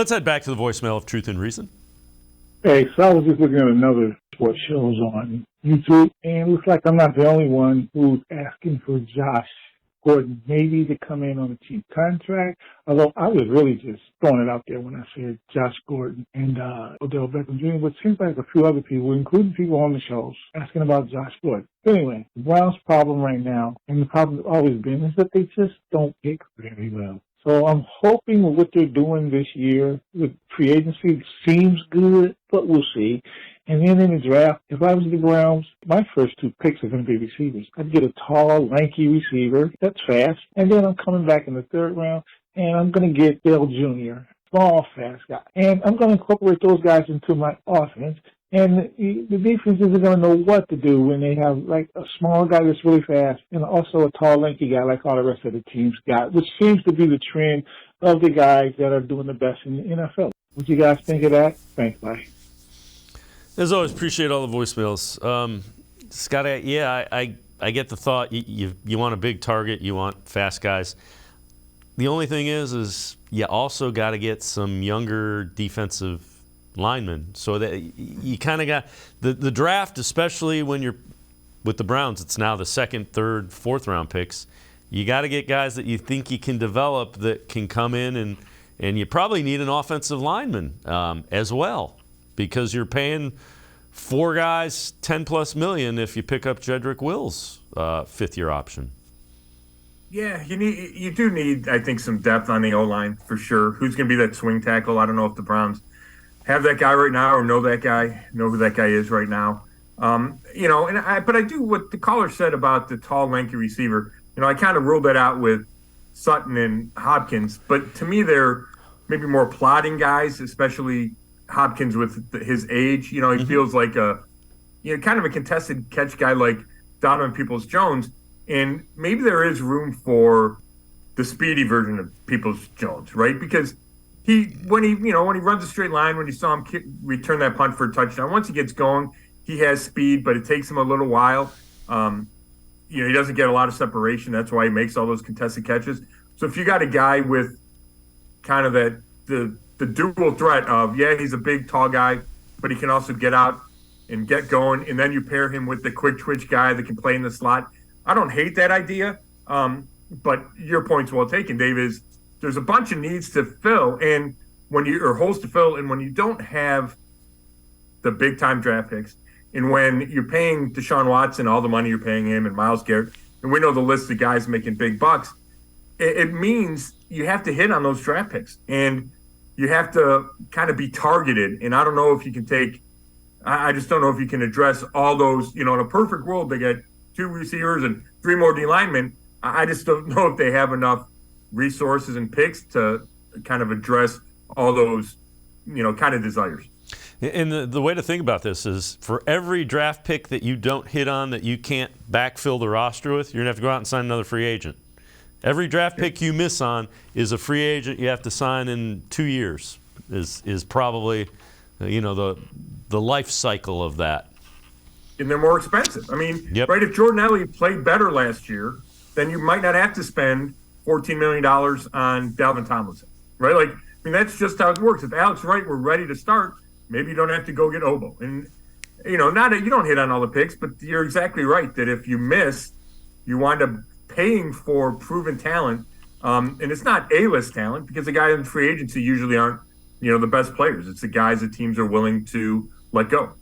Let's head back to the voicemail of Truth and Reason. Hey, so I was just looking at another sports shows on YouTube, and it looks like I'm not the only one who's asking for Josh Gordon maybe to come in on a cheap contract. Although I was really just throwing it out there when I said Josh Gordon and Odell Beckham Jr., but it seems like a few other people, including people on the shows, asking about Josh Gordon. But anyway, the Browns' problem right now, and the problem has always been, is that they just don't pick very well. So I'm hoping what they're doing this year with free agency seems good, but we'll see. And then in the draft, if I was the Browns, my first two picks are going to be receivers. I'd get a tall, lanky receiver that's fast, and then I'm coming back in the third round, and I'm going to get Dale Jr., small, fast guy. And I'm going to incorporate those guys into my offense. And the defenses are going to know what to do when they have, like, a small guy that's really fast and also a tall, lanky guy like all the rest of the teams got, which seems to be the trend of the guys that are doing the best in the NFL. What you guys think of that? Thanks, bye. As always, appreciate all the voicemails. Scotty, yeah, I get the thought. You want a big target. You want fast guys. The only thing is you also got to get some younger defensive linemen. So that you kind of got the draft, especially when you're with the Browns, it's now the second, third, fourth round picks. You got to get guys that you think you can develop that can come in, and you probably need an offensive lineman as well, because you're paying four guys $10+ million if you pick up Jedrick Wills' fifth-year option. Yeah, you do need, I think, some depth on the O-line for sure. Who's going to be that swing tackle? I don't know if the Browns have that guy right now or know who that guy is right now. But I do what the caller said about the tall, lanky receiver. I kind of ruled that out with Sutton and Hopkins, but to me, they're maybe more plodding guys, especially Hopkins with his age. He feels like kind of a contested catch guy like Donovan Peoples-Jones, and maybe there is room for the speedy version of Peoples-Jones, right? Because when he runs a straight line, when you saw him return that punt for a touchdown, once he gets going, he has speed, but it takes him a little while. He doesn't get a lot of separation. That's why he makes all those contested catches. So if you got a guy with kind of the dual threat of, he's a big, tall guy, but he can also get out and get going, and then you pair him with the quick twitch guy that can play in the slot. I don't hate that idea, but your point's well taken, Dave, is there's a bunch of needs to fill or holes to fill, and when you don't have the big-time draft picks, and when you're paying Deshaun Watson all the money you're paying him and Myles Garrett, and we know the list of guys making big bucks, it means you have to hit on those draft picks, and you have to kind of be targeted. And I don't know if you can I just don't know if you can address all those. In a perfect world, they get 2 receivers and 3 more D linemen. I just don't know if they have enough resources and picks to kind of address all those, kind of desires. And the way to think about this is, for every draft pick that you don't hit on, that you can't backfill the roster with, you're going to have to go out and sign another free agent. Every draft pick you miss on is a free agent you have to sign in 2 years, is probably, the life cycle of that. And they're more expensive. I mean, yep. Right, if Jordan Elliott played better last year, then you might not have to spend $14 million on Dalvin Tomlinson, right? That's just how it works. If Alex Wright were ready to start, maybe you don't have to go get Obo. And, you don't hit on all the picks, but you're exactly right that if you miss, you wind up paying for proven talent. And it's not A-list talent, because the guys in free agency usually aren't, the best players. It's the guys that teams are willing to let go.